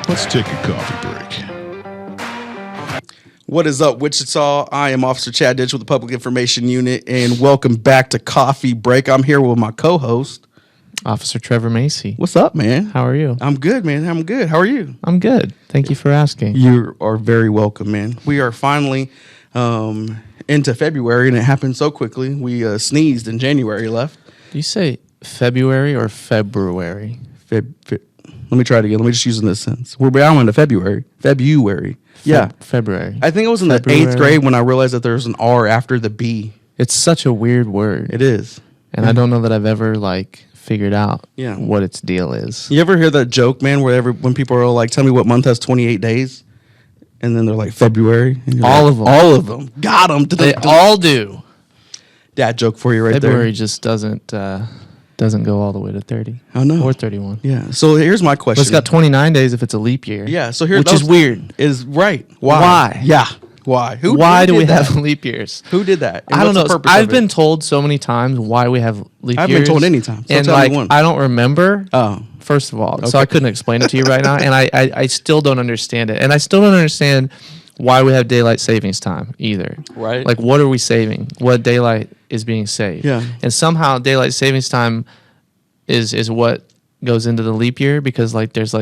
Let's take a coffee break. What is up, Wichita? I am Officer Chad Ditch with the Public Information Unit, and welcome back to Coffee Break. I'm here with my co-host, Officer Trevor Macy. What's up, man? How are you? I'm good, man. I'm good. How are you? I'm good. Thank you for asking. You are very welcome, man. We are finally into February, and it happened so quickly. We sneezed in January left. Do you say February or February? Let me try it again. Let me just use it in this sense. We're down into February. Yeah. February. I think it was in the 8th grade when I realized that there's an R after the B. It's such a weird word. It is. And I don't know that I've ever, figured out Yeah. what its deal is. You ever hear that joke, man, when people are like, tell me what month has 28 days? And then they're like, February. And All of them. All of them. Got them. They all do. Dad joke for you right February there. just doesn't go all the way to 30. Oh, no. Or 31. Yeah. So here's my question. But it's got 29 days if it's a leap year. Yeah. So here, which is weird. Is right. Why? Why? Yeah. Why? Why do we did that? have leap years? Who did that? And I don't what's know. the purpose I've of been it? told so many times why we have leap I've years. been told any time. So and tell me one. I don't remember. Oh. First of all, so Okay. I couldn't explain it to you right now, and I still don't understand it, and I still don't understand why we have daylight savings time either. Right. Like, what are we saving? What daylight is being saved? Yeah. And somehow daylight savings time is what goes into the leap year because there's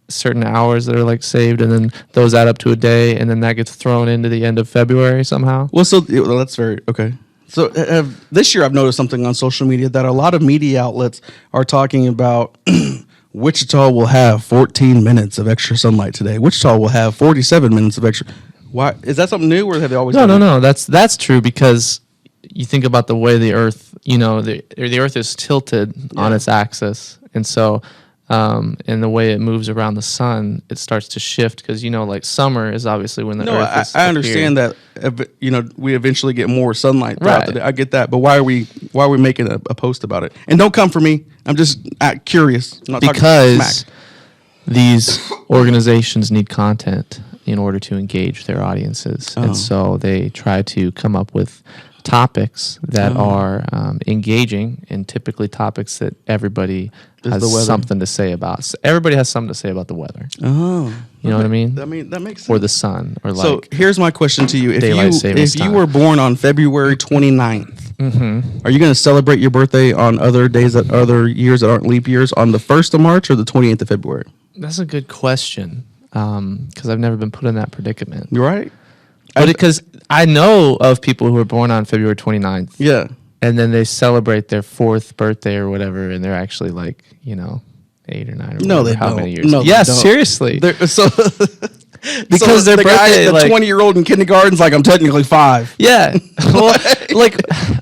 certain hours that are saved, and then those add up to a day, and then that gets thrown into the end of February somehow. Well, that's very okay. So this year I've noticed something on social media that a lot of media outlets are talking about. Wichita will have 14 minutes of extra sunlight today. Wichita will have 47 minutes of extra. Why is that something new, or have they always? No. That's true because you think about the way the Earth, the Earth is tilted on its axis, and so. And the way it moves around the sun, it starts to shift because summer is obviously when the Earth is. I understand that. We eventually get more sunlight throughout the day. I get that, but why are we making a post about it? And don't come for me. I'm just curious. I'm not because talking smack. These organizations need content in order to engage their audiences, and so they try to come up with topics that are engaging, and typically topics that everybody has something to say about. So everybody has something to say about the weather. Oh, you know what I mean? That makes sense. Or the sun, or So here's my question to you: If you were born on February 29th, are you going to celebrate your birthday on other years that aren't leap years on the 1st of March or the 28th of February? That's a good question because I've never been put in that predicament. You're right. But because I know of people who were born on February 29th. Yeah. And then they celebrate their 4th birthday or whatever, and they're actually 8 or 9 or no, whatever, they how don't. many years. No, yes, they don't. seriously. Because their the birthday, guy, the 20-year-old in kindergarten's I'm technically 5. Yeah. Well,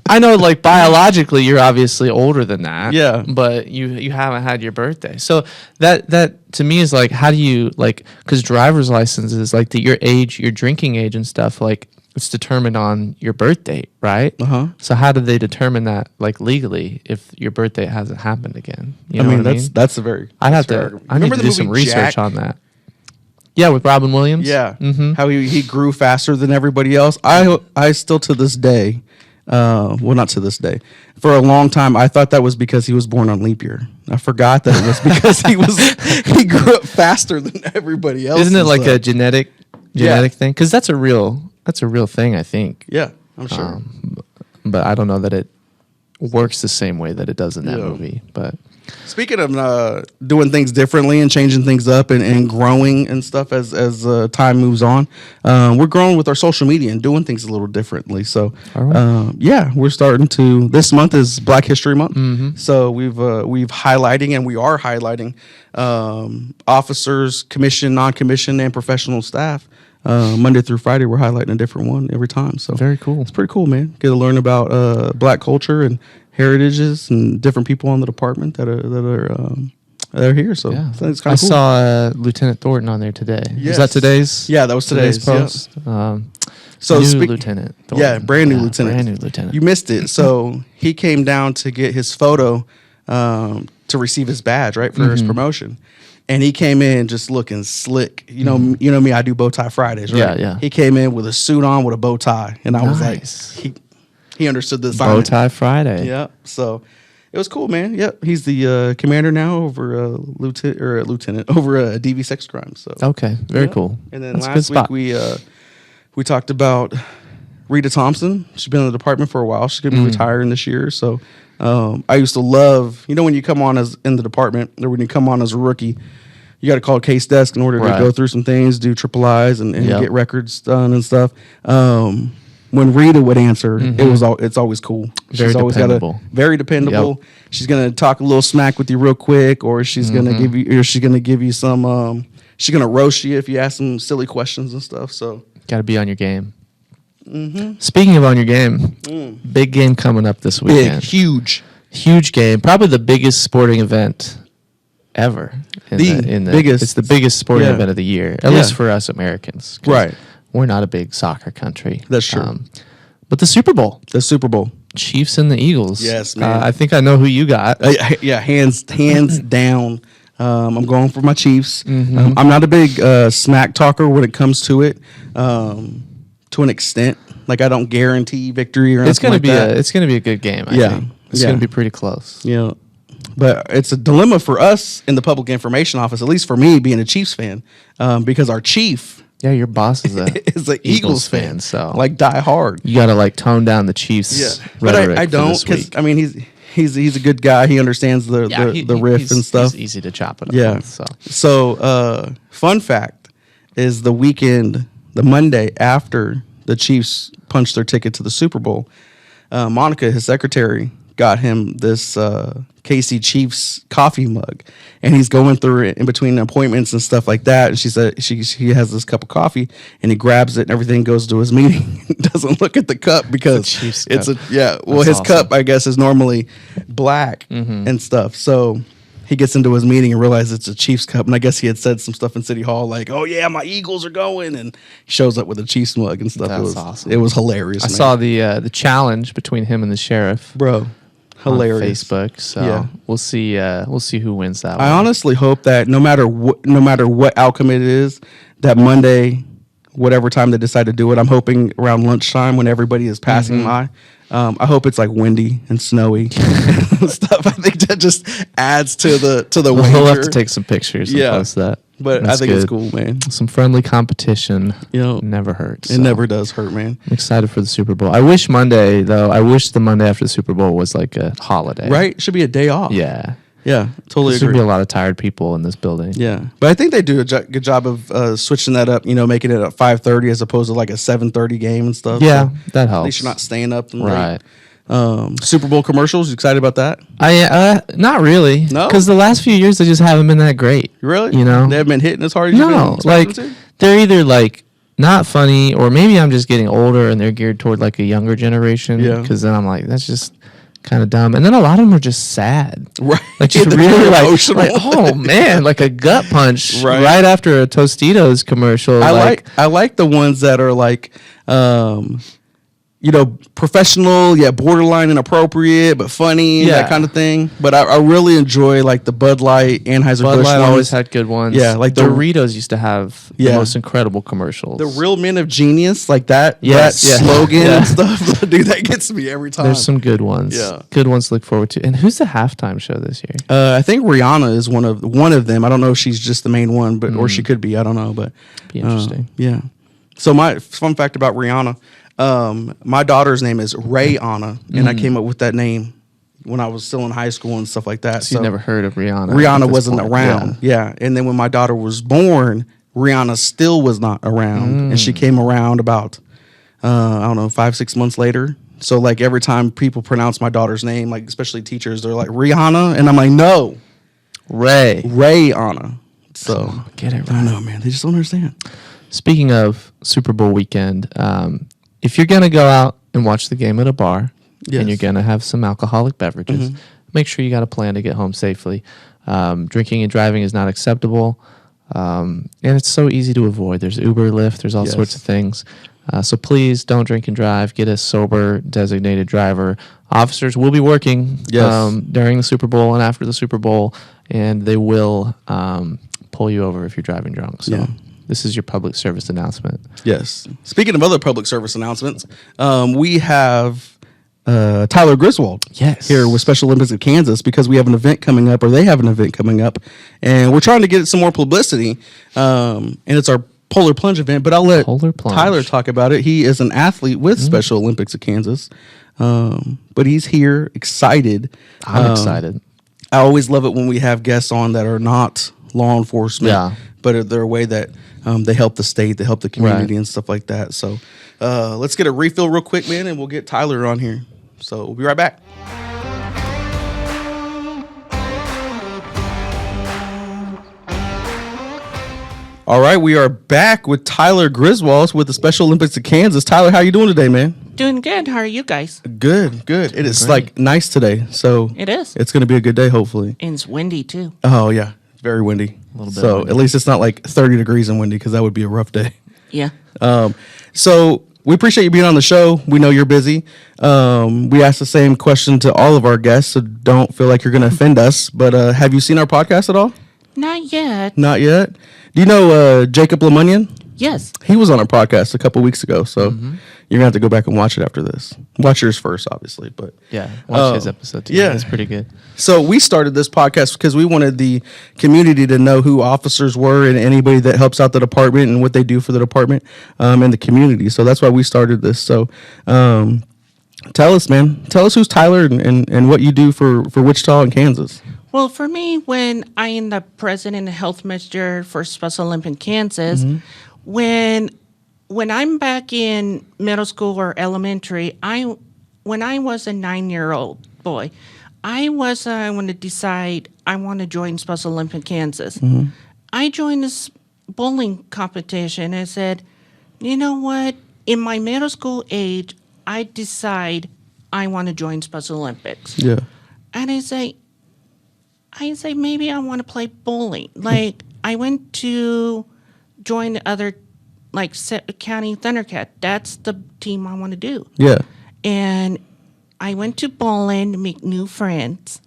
I know biologically you're obviously older than that. Yeah. But you haven't had your birthday. So that to me is how do you because driver's license is your age, your drinking age and stuff, it's determined on your birth date, right? Uh-huh. So how do they determine that legally if your birthday hasn't happened again? You know what I mean? That's a very. I need to do some research on that. Yeah, with Robin Williams. Yeah, how he grew faster than everybody else. I still to this day, well, not to this day, for a long time I thought that was because he was born on leap year. I forgot that it was because he grew up faster than everybody else. Isn't it a genetic thing? Because that's a real thing, I think. Yeah, I'm sure. But I don't know that it works the same way that it does in that movie. But speaking of doing things differently and changing things up and growing and stuff as time moves on, we're growing with our social media and doing things a little differently. So, we're starting to. This month is Black History Month, so we've highlighting and we are highlighting officers, commissioned, non-commissioned, and professional staff. Monday through Friday, we're highlighting a different one every time. So very cool. It's pretty cool, man. Get to learn about Black culture and heritages and different people on the department that are here. So yeah. it's kind of cool. I saw Lieutenant Thornton on there today. Yes. Is that today's? Yeah, that was today's post. Yeah. So Lieutenant Thornton. Yeah, brand new lieutenant. Brand new lieutenant. You missed it. So he came down to get his photo to receive his badge, right, for his promotion. And he came in just looking slick. You know me, I do bow tie Fridays, right? Yeah. He came in with a suit on with a bow tie. And I was like, he understood the Bow assignment. Tie Friday. Yeah, so it was cool, man. Yep, he's the commander now over lieutenant over DV sex crimes. So Okay, very yeah. cool. And then That's a good last week spot. we talked about Rita Thompson. She's been in the department for a while. She's gonna be retiring this year. So I used to love, when you come on as in the department or when you come on as a rookie, you got to call case desk in order to go through some things, do triple I's and get records done and stuff. When Rita would answer, it's always cool. Very She's always dependable. Very dependable. Yep. She's gonna talk a little smack with you real quick, or she's gonna give you some. She's gonna roast you if you ask some silly questions and stuff. So Got to be on your game. Speaking of on your game, big game coming up this weekend. Huge game. Probably the biggest sporting event ever. Biggest. It's the biggest sporting event of the year, at least for us Americans. 'Cause Right. We're not a big soccer country. That's true. But the Super Bowl. The Super Bowl. Chiefs and the Eagles. Yes, man. I think I know who you got. Yeah, hands down. I'm going for my Chiefs. I'm not a big smack talker when it comes to it, to an extent. Like I don't guarantee victory or anything It's gonna like be that. it's gonna be a good game. I think. It's gonna be pretty close. Yeah, but it's a dilemma for us in the public information office, at least for me being a Chiefs fan, because our chief Yeah, your boss is is an Eagles fan, so like die hard. you got to tone down the Chiefs. But rhetoric I for don't this because week. he's a good guy. He understands the riff and stuff. He's easy to chop it up. Yeah. With, So, fun fact is the weekend, the Monday after the Chiefs punched their ticket to the Super Bowl, Monica, his secretary, got him this KC Chiefs coffee mug, and he's going through it in between appointments and stuff like that. And she said he has this cup of coffee, and he grabs it, and everything goes to his meeting. Doesn't look at the cup because Chiefs it's cup. Well, That's his awesome. cup, I guess, is normally black and stuff. So he gets into his meeting and realizes it's a Chiefs cup. And I guess he had said some stuff in City Hall like, "Oh yeah, my Eagles are going," and he shows up with a Chiefs mug and stuff. That's awesome. It was hilarious. I man. saw the challenge between him and the sheriff. Bro, hilarious. On Facebook. So Yeah. we'll see who wins that I one. honestly hope that no matter what outcome it is, that Monday, whatever time they decide to do it, I'm hoping around lunchtime when everybody is passing by. I hope it's like windy and snowy and stuff. I think that just adds to the We'll wager. have to take some pictures and post that. But That's I think it's good. cool, man. Some friendly competition You know, never hurts. It so. never does hurt, man. I'm excited for the Super Bowl. I wish Monday, though, the Monday after the Super Bowl was like a holiday. Right? It should be a day off. Yeah. Yeah, totally There should agree. be a lot of tired people in this building. Yeah, but I think they do a good job of switching that up. Making it at 5:30 as opposed to like a 7:30 game and stuff. Yeah, So that helps. at least you're not staying up and Right. late. Super Bowl commercials. You excited about that? I not really. No? Because the last few years they just haven't been that great. Really? You know? They haven't been hitting as hard as you've been No, expecting like to? they're either like not funny, or maybe I'm just getting older and they're geared toward like a younger generation. Yeah. Because then I'm like, that's just kind of dumb. And then a lot of them are just sad. Right. Like just They're really emotional. like, oh man, like a gut punch Right. right after a Tostitos commercial. I like the ones that are like, professional, borderline inappropriate, but funny, Yeah. that kind of thing. But I really enjoy like the Bud Light, Anheuser-Busch Bud Light ones. always had good ones. Yeah, like the- Doritos used to have the Yeah. most incredible commercials. The Real Men of Genius, like that, Yes, that yeah. slogan Yeah. and stuff. Dude, that gets me every time. There's some good ones. Yeah. Good ones to look forward to. And who's the halftime show this year? I think Rihanna is one of them. I don't know if she's just the main one, but or she could be. I don't know, but Be interesting. yeah. So my fun fact about Rihanna, my daughter's name is Ray-Anna, and I came up with that name when I was still in high school and stuff like that. So you never heard of Rihanna. at Rihanna this wasn't point. around. Yeah. And then when my daughter was born, Rihanna still was not around. And she came around about, 5-6 months later. So like every time people pronounce my daughter's name, like especially teachers, they're like Rihanna. And I'm like, no, Ray-Anna. So Get it I right. don't know, man. They just don't understand. Speaking of Super Bowl weekend, if you're going to go out and watch the game at a bar Yes. and you're going to have some alcoholic beverages, make sure you got a plan to get home safely. Drinking and driving is not acceptable. And it's so easy to avoid. There's Uber, Lyft, there's all Yes. sorts of things. So please don't drink and drive. Get a sober designated driver. Officers will be working Yes. during the Super Bowl and after the Super Bowl, and they will pull you over if you're driving drunk. So Yeah. this is your public service announcement. Yes. Speaking of other public service announcements, we have Tyler Griswold. Yes. Here with Special Olympics of Kansas, because we have an event coming up, or they have an event coming up, and we're trying to get it some more publicity. And it's our Polar Plunge event, but I'll let Polar Plunge. Tyler talk about it. He is an athlete with Special Olympics of Kansas, but he's here excited. I'm excited. I always love it when we have guests on that are not law enforcement, but they're a way that they help the state, they help the community and stuff like that. So let's get a refill real quick, man, and we'll get Tyler on here. So we'll be right back. All right, we are back with Tyler Griswold with the Special Olympics of Kansas. Tyler, how you doing today, man? Doing good. How are you guys? Good. It is like nice today, so It is. it's going to be a good day, hopefully. And it's windy too. Oh yeah, it's very windy. A little bit So windy. at least it's not like 30 degrees and windy, because that would be a rough day. Yeah. So we appreciate you being on the show. We know you're busy. We ask the same question to all of our guests, so don't feel like you're going to offend us. But have you seen our podcast at all? Not yet. Not yet. Do you know Jacob Lemunion? Yes. He was on our podcast a couple weeks ago, so you're gonna have to go back and watch it after this. Watch yours first, obviously, but Yeah. Watch his episode too. yeah. It's pretty good. so we started this podcast because we wanted the community to know who officers were and anybody that helps out the department and what they do for the department and the community. So that's why we started this. So tell us, man. Tell us who's Tyler and what you do for Wichita and Kansas. Well, for me, when I am the president and health minister for Special Olympic Kansas, when I'm back in middle school or elementary, when I was a 9-year-old boy, I want to decide I want to join Special Olympic Kansas. I joined this bowling competition and said, you know what? In my middle school age, I decide I want to join Special Olympics. Yeah. And I say maybe I want to play bowling. Like I went to join the other, like County Thundercat. That's the team I want to do. Yeah. And I went to bowling to make new friends.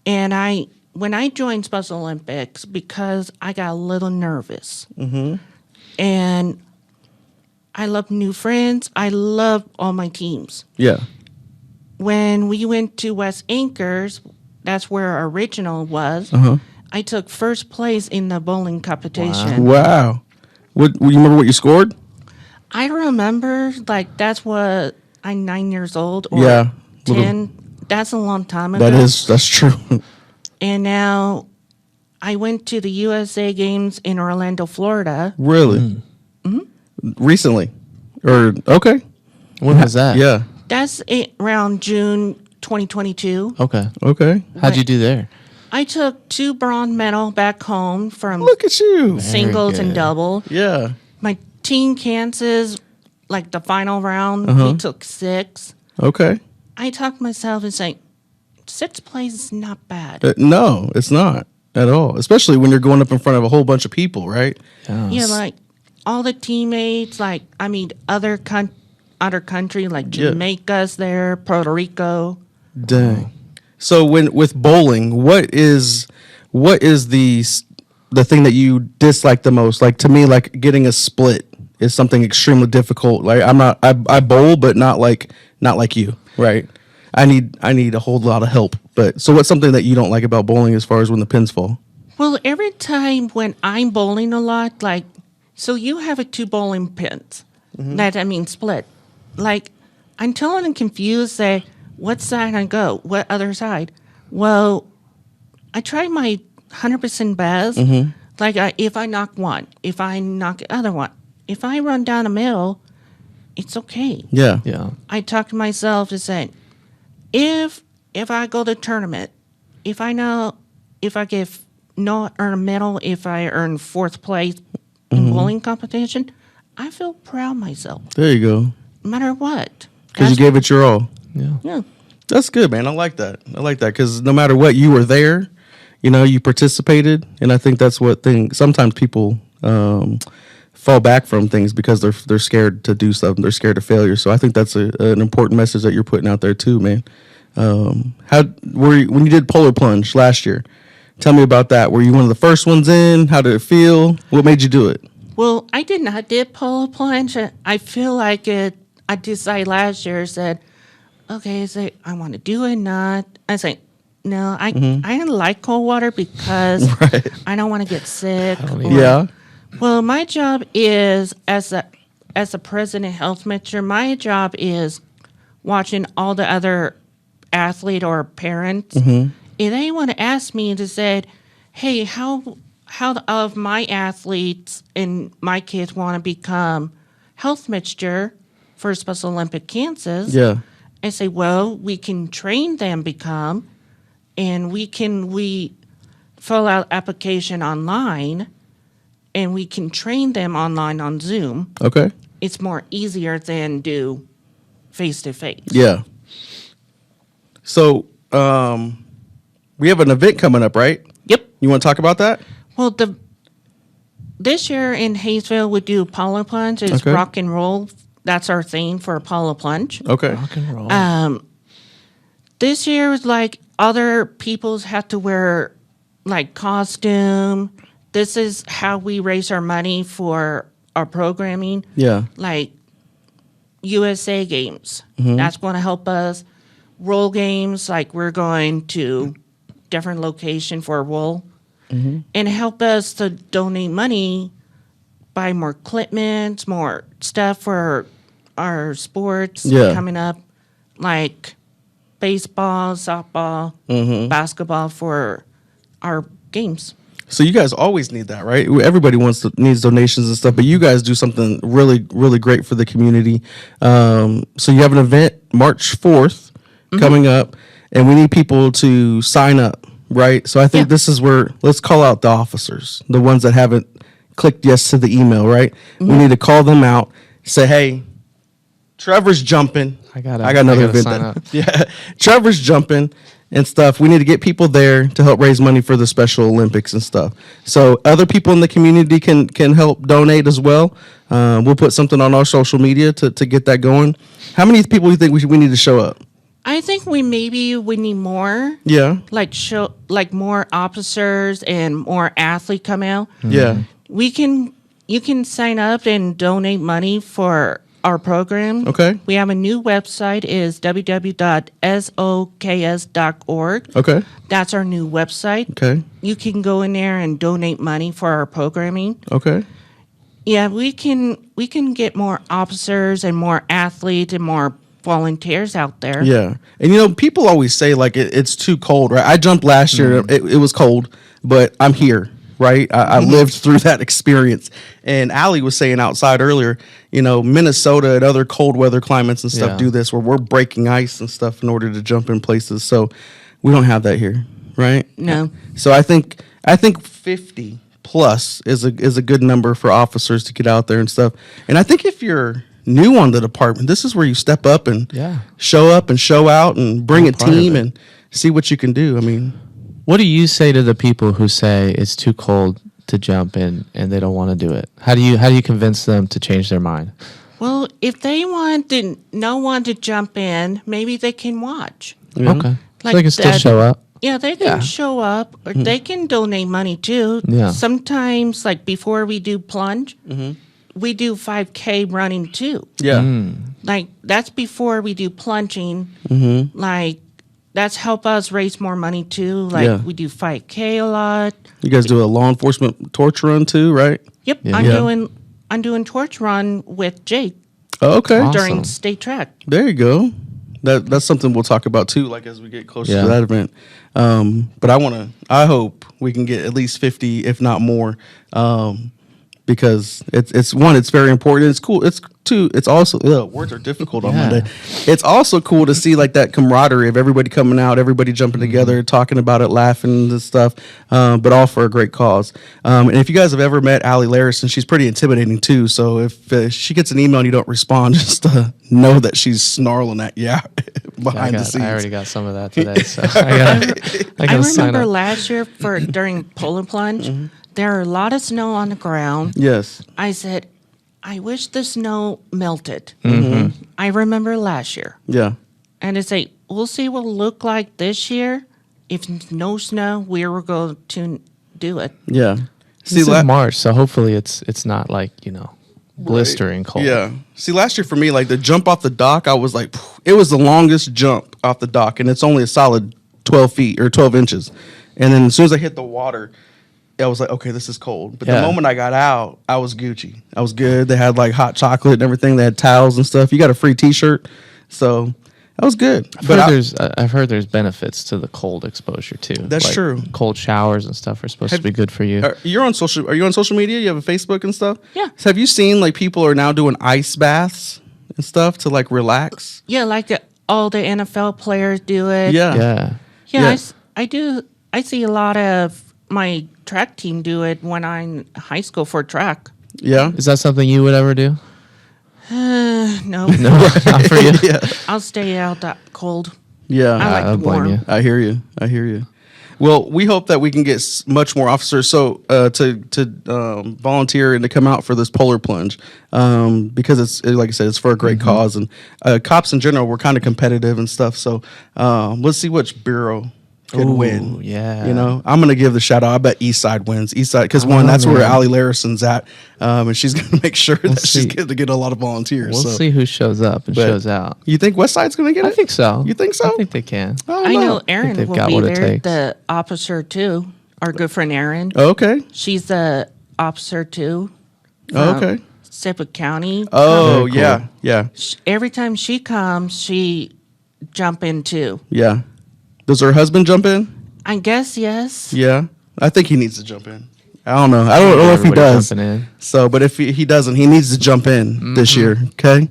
And when I joined Special Olympics, because I got a little nervous. And I love new friends. I love all my teams. Yeah. When we went to West Anchors, that's where our original was. I took first place in the bowling competition. Wow. What you remember what you scored? I remember, like, that's what I'm 9 years old or Yeah. 10. That's a long time ago. That's true. And now I went to the USA Games in Orlando, Florida. Really? Recently? Or okay. When was that? Yeah. That's around June 2022. Okay. Okay. How'd you do there? I took 2 bronze medals back home from Look at you. singles and good. double. Yeah. My team Kansas, like the final round, he took 6. Okay. I talked myself and saying, 6th place is not bad. No, it's not at all. Especially when you're going up in front of a whole bunch of people, right? Yeah, like all the teammates, like I mean, other country like Yeah. Jamaica's there, Puerto Rico. Dang. So with bowling, what is the thing that you dislike the most? Like to me, like getting a split is something extremely difficult. Like I bowl, but not like you, right? I need a whole lot of help. But so what's something that you don't like about bowling as far as when the pins fall? Well, every time when I'm bowling a lot, like so you have 2 bowling pins. That I mean split. Like I'm totally confused. Say what side I go, what other side. Well, I try my 100% best. Like if I knock one, if I knock the other one, if I run down the middle, it's okay. Yeah. Yeah. I talk to myself to say, if I go to tournament, if I get not earn a medal, if I earn 4th place in bowling competition, I feel proud of myself, There you go. no matter what. Because you gave it your all. Yeah. Yeah. That's good, man. I like that. Because no matter what, you were there. You know, you participated, and I think that's what sometimes people fall back from things because they're scared to do something. They're scared of failure. So I think that's an important message that you're putting out there too, man. When you did Polar Plunge last year? Tell me about that. Were you one of the first ones in? How did it feel? What made you do it? Well, I did not did Polar Plunge. I feel like I decided last year said, okay, say I want to do it, not. I say, no, I don't like cold water because I don't want to get sick. Yeah. Well, my job is as a president health manager, my job is watching all the other athlete or parents. If they want to ask me to say, hey, how of my athletes and my kids want to become health manager for Special Olympic Kansas? Yeah. I say, well, we can train them become, and we fill out application online, and we can train them online on Zoom. Okay. It's more easier than do face to face. Yeah. So, we have an event coming up, right? Yep. You want to talk about that? Well, this year in Hayesville we do Polar Plunge. It's Okay. rock and roll. That's our theme for Polar Plunge. Okay. Rock and roll. This year was like other people's have to wear like costume. This is how we raise our money for our programming. Yeah. Like USA games. That's going to help us. Roll games, like we're going to different location for roll. And help us to donate money, buy more equipment, more stuff for our sports Yeah. coming up, like baseball, softball, basketball for our games. So you guys always need that, right? Everybody needs donations and stuff, but you guys do something really, really great for the community. So you have an event March 4th coming up, and we need people to sign up, right? So I think this is where, let's call out the officers, the ones that haven't clicked yes to the email, right? We need to call them out, say, hey, Trevor's jumping. I got another event. sign up. Yeah, Trevor's jumping and stuff. We need to get people there to help raise money for the Special Olympics and stuff. So other people in the community can help donate as well. We'll put something on our social media to get that going. How many people do you think we need to show up? I think we need more, Yeah, like more officers and more athlete come out. yeah, You can sign up and donate money for our program. Okay. We have a new website is www.soks.org. okay, That's our new website. okay, You can go in there and donate money for our programming. okay. Yeah, we can get more officers and more athletes and more volunteers out there. Yeah, and people always say like it's too cold, right? I jumped last year; it was cold, but I'm here, right? I lived through that experience. And Allie was saying outside earlier, Minnesota and other cold weather climates and stuff Yeah. do this, where we're breaking ice and stuff in order to jump in places. So we don't have that here, right? No. So I think 50 plus is a good number for officers to get out there and stuff. And I think if you're new on the department, this is where you step up and show up and show out and bring a part of team it. and see what you can do. I mean, What do you say to the people who say it's too cold to jump in and they don't want to do it? How do you convince them to change their mind? Well, if they want to jump in, maybe they can watch. Okay. Like so they can still that- show up. Yeah, they can show up, or they can donate money too. Yeah. Sometimes, like before we do plunge, we do 5K running too. yeah, Like that's before we do plunging. Like that's help us raise more money too. Like Yeah. we do 5K a lot. you guys do a law enforcement torch run too, right? Yep, Yeah. I'm doing torch run with Jake Oh, okay, Awesome. during state track. there you go. That's something we'll talk about too, like as we get closer Yeah. to that event. But I hope we can get at least 50, if not more, because it's very important. It's cool. It's also words are difficult on Yeah. Monday. It's also cool to see like that camaraderie of everybody coming out, everybody jumping together, talking about it, laughing and stuff, but all for a great cause. And if you guys have ever met Allie Larison, she's pretty intimidating too. So if she gets an email and you don't respond, just know that she's snarling at you behind the scenes. I already got some of that today, so I gotta sign remember up. last year during Polar Plunge, there are a lot of snow on the ground. Yes. I said, I wish the snow melted. I remember last year. Yeah. And it's like, we'll see what it'll look like this year. If no snow, we were going to do it. Yeah. It's in March, so hopefully it's not like blistering cold. Yeah. See, last year for me, like the jump off the dock, I was like, it was the longest jump off the dock, and it's only a solid 12 feet or 12 inches. And then as soon as I hit the water, I was like, okay, this is cold. But the moment I got out, I was Gucci. I was good. They had like hot chocolate and everything. They had towels and stuff. You got a free T-shirt, so that was good. I've heard there's benefits to the cold exposure too. That's like true. Cold showers and stuff are supposed to be good for you. Are you on social media? You have a Facebook and stuff? Yeah. So have you seen like people are now doing ice baths and stuff to like relax? Yeah, like all the NFL players do it. Yeah. Yeah, I do. I see a lot of my track team do it when I'm in high school for track. Yeah. Is that something you would ever do? No. No, not for you. Yeah. I'll stay out that cold. Yeah. I like I the blame warm. you. I hear you. Well, we hope that we can get much more officers to volunteer and to come out for this Polar Plunge because it's, like I said, it's for a great cause. And cops in general, we're kind of competitive and stuff. So let's see which bureau could win. Yeah. You know, I'm going to give the shout out. I bet East Side wins. East Side, because one, that's where Allie Larison's at. And she's going to make sure that she's going to get a lot of volunteers. We'll see who shows up and shows out. You think West Side's going to get it? I think so. You think so? I think they can. I know Erin they've will got be what it there. takes. The officer too. Our good friend Erin. Okay. She's the officer too. Okay. Suffolk County. Oh, Very cool. yeah. Yeah. Every time she comes, she jump in too. Yeah. Does her husband jump in? I guess yes. Yeah. I think he needs to jump in. I don't know. I don't know if he Everybody does. jumping in. So, but if he doesn't, he needs to jump in this year. Okay.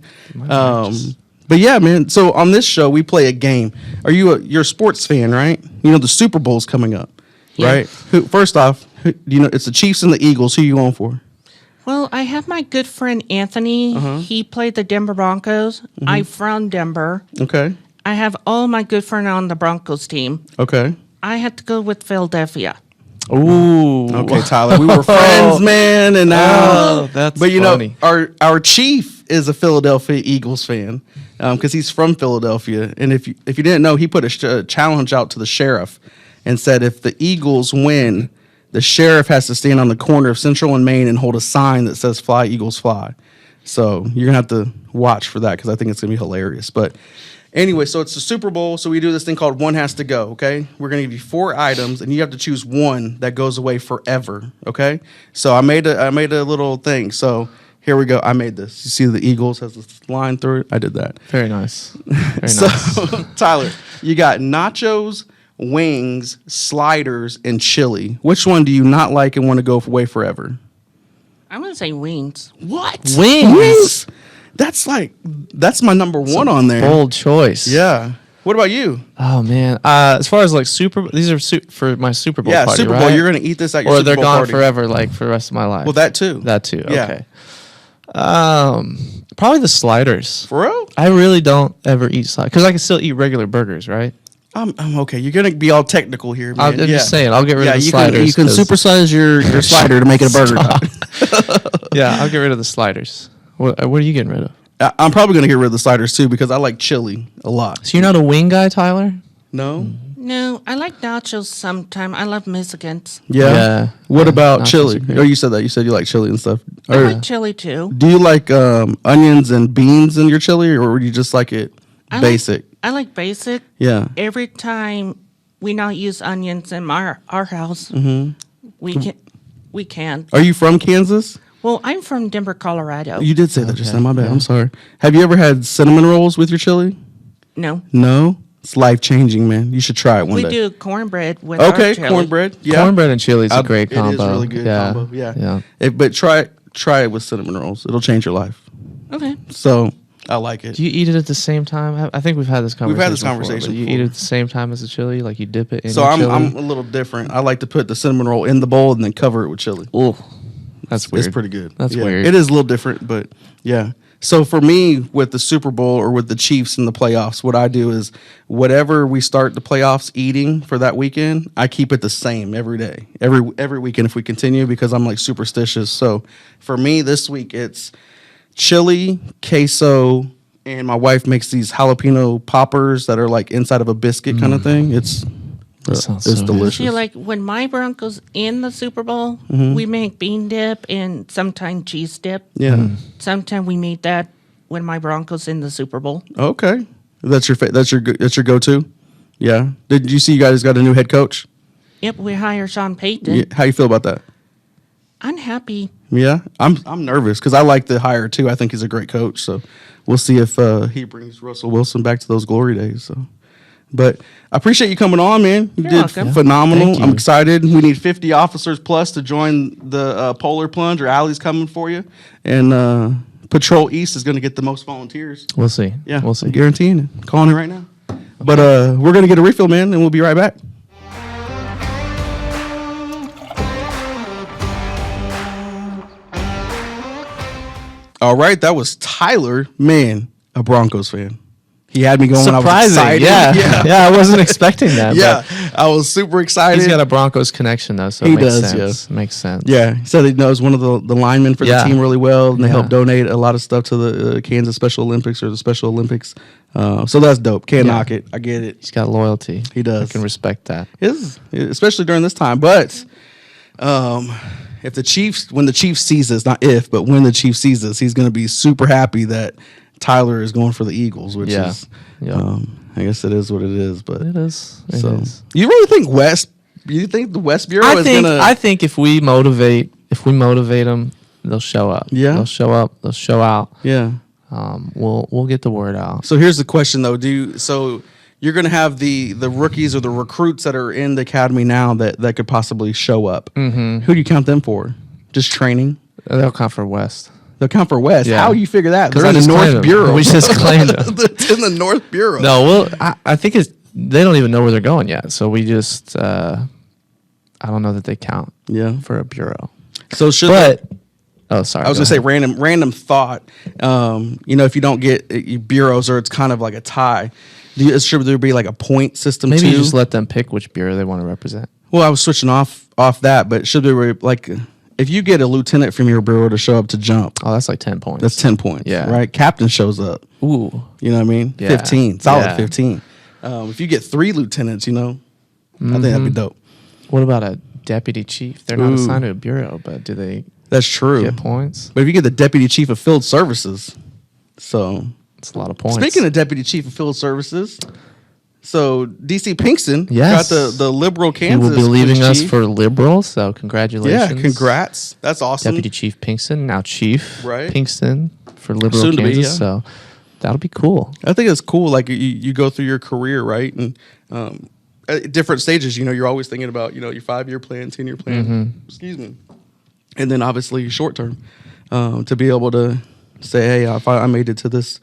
But yeah, man. So on this show, we play a game. You're a sports fan, right? You know the Super Bowl's coming up, Yeah. right? First off, it's the Chiefs and the Eagles. Who you going for? Well, I have my good friend Anthony. He played the Denver Broncos. I'm from Denver. Okay. I have all my good friends on the Broncos team. Okay. I had to go with Philadelphia. Ooh. Okay, Tyler. We were friends, man, and now. That's But you funny. know, our chief is a Philadelphia Eagles fan because he's from Philadelphia. And if you didn't know, he put a challenge out to the sheriff and said if the Eagles win, the sheriff has to stand on the corner of Central and Main and hold a sign that says "Fly Eagles Fly." So you're gonna have to watch for that because I think it's gonna be hilarious. But anyway, so it's the Super Bowl, so we do this thing called One Has to Go, okay? We're going to give you 4 items, and you have to choose one that goes away forever, okay? So I made a little thing. So here we go. I made this. You see the Eagles has this line through it? I did that. Very nice. Very So, nice. Tyler, you got nachos, wings, sliders, and chili. Which one do you not like and want to go away forever? I'm going to say wings. What? Wings? That's my number one on there. Bold choice. Yeah. What about you? Oh man. As far as like these are for my Super Bowl Yeah, party, Super Bowl. right? You're going to eat this at your or Super they're Bowl gone party. forever, like for the rest of my life. Well, that too. That too. Yeah. Okay. Probably the sliders. For real? I really don't ever eat sliders because I can still eat regular burgers, right? I'm okay. You're gonna be all technical here, man. I'm just saying, I'll get rid of the sliders. You can 'cause- supersize your slider to make it a burger. Yeah, I'll get rid of the sliders. What are you getting rid of? I'm probably gonna get rid of the sliders too because I like chili a lot. So you're not a wing guy, Tyler? No. No, I like nachos sometimes. I love Mexicans. Yeah. Yeah. What Yeah, about nachos chili? are great. Oh, you said that. You said you like chili and stuff. I Or like chili too. do you like onions and beans in your chili, or would you just like it basic? I like basic. Yeah. Every time we not use onions in our house, we can. Are you from Kansas? Well, I'm from Denver, Colorado. You did say that just now. My bad. I'm sorry. Have you ever had cinnamon rolls with your chili? No. No. It's life changing, man. You should try it one We day. do cornbread with our Okay, chili. cornbread. Yeah. Cornbread and chili is a great combo. It is really good yeah. combo. Yeah. Yeah. But try it with cinnamon rolls. It'll change your life. Okay. So I like it. Do you eat it at the same time? I think we've had this conversation. We've had this before, conversation but you before. eat it at the same time as the chili, like you dip it in So your I'm chili. a little different. I like to put the cinnamon roll in the bowl and then cover it with chili. Ooh, that's weird. It's pretty good. That's Yeah. weird. It is a little different, but yeah. So for me, with the Super Bowl or with the Chiefs in the playoffs, what I do is whatever we start the playoffs eating for that weekend, I keep it the same every day, every weekend if we continue because I'm like superstitious. So for me this week, it's chili, queso, and my wife makes these jalapeno poppers that are like inside of a biscuit kind of thing. It's That sounds It's so good. delicious. I feel like when my Broncos in the Super Bowl, we make bean dip and sometimes cheese dip. Yeah. Sometimes we made that when my Broncos in the Super Bowl. Okay. That's your go-to. Yeah. Did you see you guys got a new head coach? Yep, we hire Sean Payton. Yeah. How you feel about that? I'm happy. Yeah. I'm nervous because I like the hire too. I think he's a great coach. So we'll see if he brings Russell Wilson back to those glory days. So, but I appreciate you coming on, man. You You're did welcome. phenomenal. Thank you. I'm excited. We need 50 officers plus to join the Polar Plunge. Or Allie's coming for you, and Patrol East is going to get the most volunteers. We'll see. Yeah, We'll see. I'm guaranteeing it. Calling it right now. But we're going to get a refill, man, and we'll be right back. All right, that was Tyler, man, a Broncos fan. He had me going. I was Surprising. excited. Yeah. Yeah. I wasn't expecting that. Yeah, but I was super excited. he's got a Broncos connection, though, so He it makes does, sense. Makes sense. Yeah, he said he knows one of the linemen for the Yeah. team really well, and they Yeah. help donate a lot of stuff to the Kansas Special Olympics or the Special Olympics. So that's dope. Can't Yeah. knock it. I get it. He's got loyalty. He does. I can respect that. Especially during this time. But if the Chiefs, when the Chiefs sees us, not if, but when the Chiefs sees us, he's going to be super happy that Tyler is going for the Eagles, which Yeah. is, Yeah. I guess it is what it is. But It is. It so, is. you really think you think the West Bureau I is think going to? I think if we motivate them, they'll show up. Yeah. They'll show up. They'll show out. Yeah. We'll get the word out. So here's the question though: so you're going to have the rookies or the recruits that are in the academy now that could possibly show up? Mm-hmm. Who do you count them for? Just training? They'll count for West. They'll count for West. Yeah. How do you figure that? 'Cause They're I in the just claimed North them. Bureau. We just claimed them. It's in the North Bureau. No, well, I think they don't even know where they're going yet. So we just I don't know that they count. Yeah. For a bureau. So should But oh, sorry. I was go gonna say ahead. random thought. If you don't get bureaus or it's kind of like a tie, should there be like a point system Maybe too? you just let them pick which bureau they want to represent. Well, I was switching off that, but should there be like if you get a lieutenant from your bureau to show up to jump, Oh, that's like 10 points. that's 10 points. Yeah. Right. Captain shows up. Ooh. You know what I mean? Yeah. 15. Solid Yeah. 15. If you get 3 lieutenants, I think that'd be dope. What about a deputy chief? They're not Ooh. assigned to a bureau, but do they That's true. get points? But if you get the deputy chief of field services, so It's a lot of points. speaking of deputy chief of field services, so DC Pinkston Yes. got the liberal he Kansas. will be leaving police us chief. for liberal, so congratulations. Yeah, congrats. That's awesome. Deputy Chief Pinkston, now Chief Right. Pinkston for liberal Soon to be, Kansas. yeah. So that'll be cool. I think it's cool. Like you go through your career, right, and at different stages. You're always thinking about your 5-year plan, 10-year plan. Mm-hmm. Excuse me, and then obviously short term to be able to say, hey, if I made it to this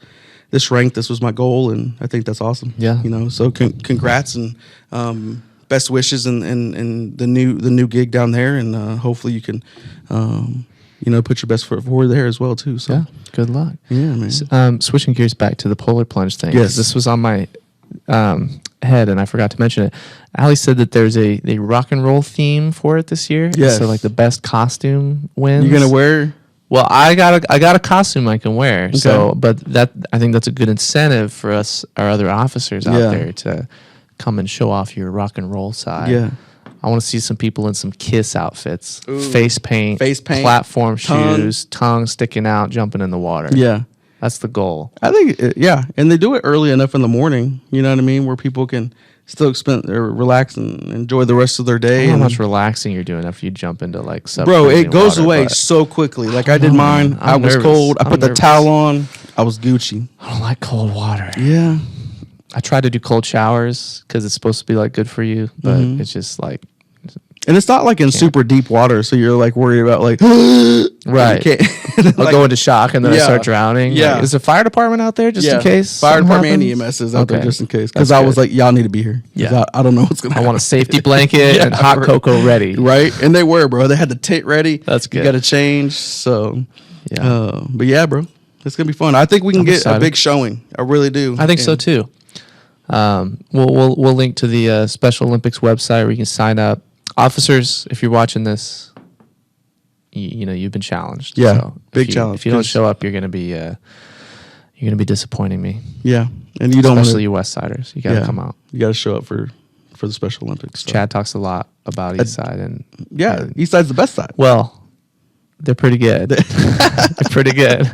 rank, this was my goal, and I think that's awesome. Yeah. So congrats and best wishes in the new gig down there, and hopefully you can put your best foot forward there as well too. So Yeah, good luck. yeah, man. Switching gears back to the Polar Plunge thing. 'cause Yes. This was on my head, and I forgot to mention it. Allie said that there's a rock and roll theme for it this year. Yes. So like the best costume wins. You gonna wear? Well, I got a costume I can wear. So, but I think that's a good incentive for us, our other officers out Yeah. there, to come and show off your rock and roll side. Yeah. I want to see some people in some Kiss outfits, face paint, platform tongue. shoes, tongue sticking out, jumping in the water. Yeah. That's the goal. I think, yeah, and they do it early enough in the morning. You know what I mean, where people can still relax and enjoy the rest of their I day. don't know how And, much relaxing you're doing after you jump into like bro, it subterranean goes water, away but so quickly. Like I did know, mine. man. I I'm was nervous. cold. I I'm put the nervous. towel on. I was Gucci. I don't like cold water. Yeah. I try to do cold showers because it's supposed to be like good for you, but Mm-hmm. it's just like And it's not like in super deep water, so you're like worried about like right. You can't, I'll like, go into shock and then I Yeah. start drowning. Yeah. Like, is the fire department out there just in case? Fire something department and happens? EMS is out there Okay. just in case. Because That's I was good. like, y'all need to be here. 'Cause Yeah. I don't know what's gonna I happen. want a safety blanket Yeah, and hot right. cocoa ready. Right, and they were, bro. They had the tit ready. That's You good. got to change. So, Yeah. but yeah, bro, it's gonna be fun. I think we can I'm get excited. a big showing. I really do. I think so And- too. We'll link to the Special Olympics website where you can sign up. Officers, if you're watching this, you've been challenged. Yeah, So big if challenge, If you don't 'cause- show up, you're gonna be disappointing me. Yeah, and you don't Especially want you West Siders. You gotta come out. You got to show up for for the Special Olympics. So. Chad talks a lot about East Side, and Yeah, East Side's the best side. well, they're pretty good. They're pretty good.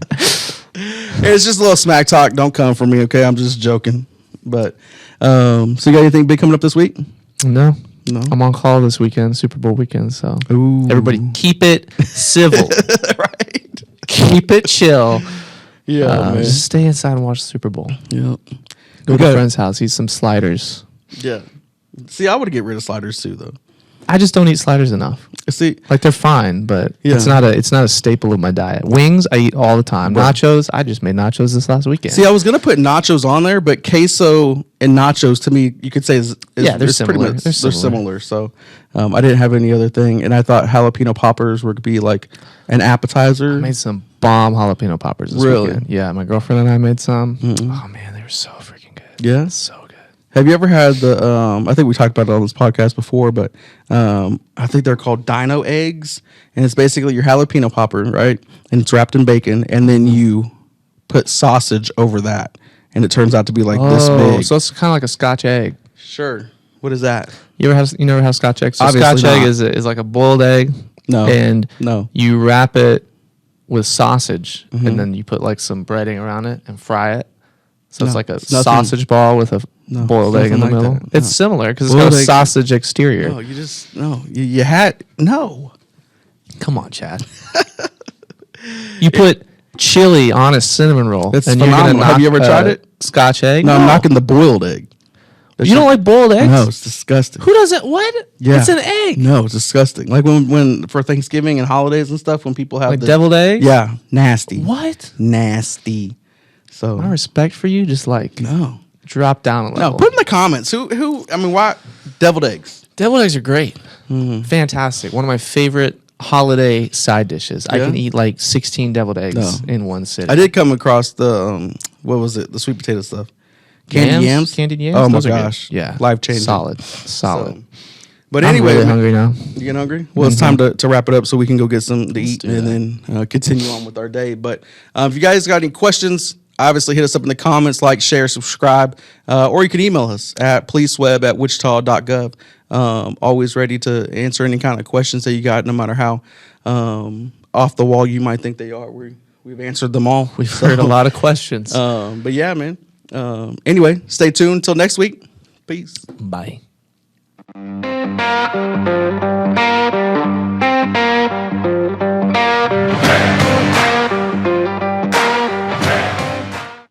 It's just a little smack talk. Don't come for me, okay? I'm just joking. But so you got anything big coming up this week? No. No. I'm on call this weekend, Super Bowl weekend. So Ooh. everybody keep it civil. Right. Keep it chill. Yeah, man. Just stay inside and watch the Super Bowl. Yep. Go to a friend's house, eat some sliders. Yeah. See, I would get rid of sliders too, though. I just don't eat sliders enough. See, Like they're fine, but Yeah. it's not a staple of my diet. Wings I eat all the time. Right. Nachos, I just made nachos this last weekend. I was gonna put nachos on there, but queso and nachos to me, you could say is Yeah, they're is pretty similar. much They're they're similar. similar. So I didn't have any other thing, and I thought jalapeno poppers would be like an appetizer. I made some bomb jalapeno poppers this Really? weekend. Yeah, my girlfriend and I made some. Oh man, they were so freaking good. Yeah? So good. Have you ever had the? I think we talked about it on this podcast before, but I think they're called Dino eggs, and it's basically your jalapeno popper, right? And it's wrapped in bacon, and then you put sausage over that, and it turns out to be like this big. So it's kind of like a Scotch egg. Sure. What is that? You never have Scotch egg? So Obviously Scotch egg not. is like a boiled egg. No. And No. you wrap it with sausage, Mm-hmm. and then you put like some breading around it and fry it. So it's No, like a it's nothing- sausage ball with a No, boiled it's egg in the nothing like middle. that. It's No. similar because it's Boiled got a egg- sausage exterior. No, you had no. Come on, Chad. You put chili on a cinnamon roll. That's and you're gonna phenomenal. Have knock you ever tried it? Scotch egg? No, I'm knocking the boiled egg. You don't like boiled eggs? No, it's disgusting. Who doesn't? What? Yeah. It's an egg. No, it's disgusting. Like when for Thanksgiving and holidays and stuff, when people have Like the deviled eggs? Yeah, nasty. What? Nasty. So My respect for you just like no, drop down a no. level. Put in the comments who. I mean, why deviled eggs? Deviled eggs are great. Fantastic. One of my favorite holiday side dishes. I Yeah? can eat like 16 deviled eggs No. in one sitting. I did come across the what was it? The sweet potato stuff. Candied yams. Candied yams? Oh my Those are good. gosh. Yeah. Life changing. Solid. So, but I'm anyway, really hungry now. You getting hungry? Well, it's time to wrap it up so we can go get some to eat do and then continue on with our day. But if you guys got any questions, obviously hit us up in the comments, like, share, subscribe, or you can email us at policeweb@wichita.gov. Always ready to answer any kind of questions that you got, no matter how off the wall you might think they are. We've answered them all. We've heard a lot of questions. But yeah, man. Anyway, stay tuned until next week. Peace. Bye.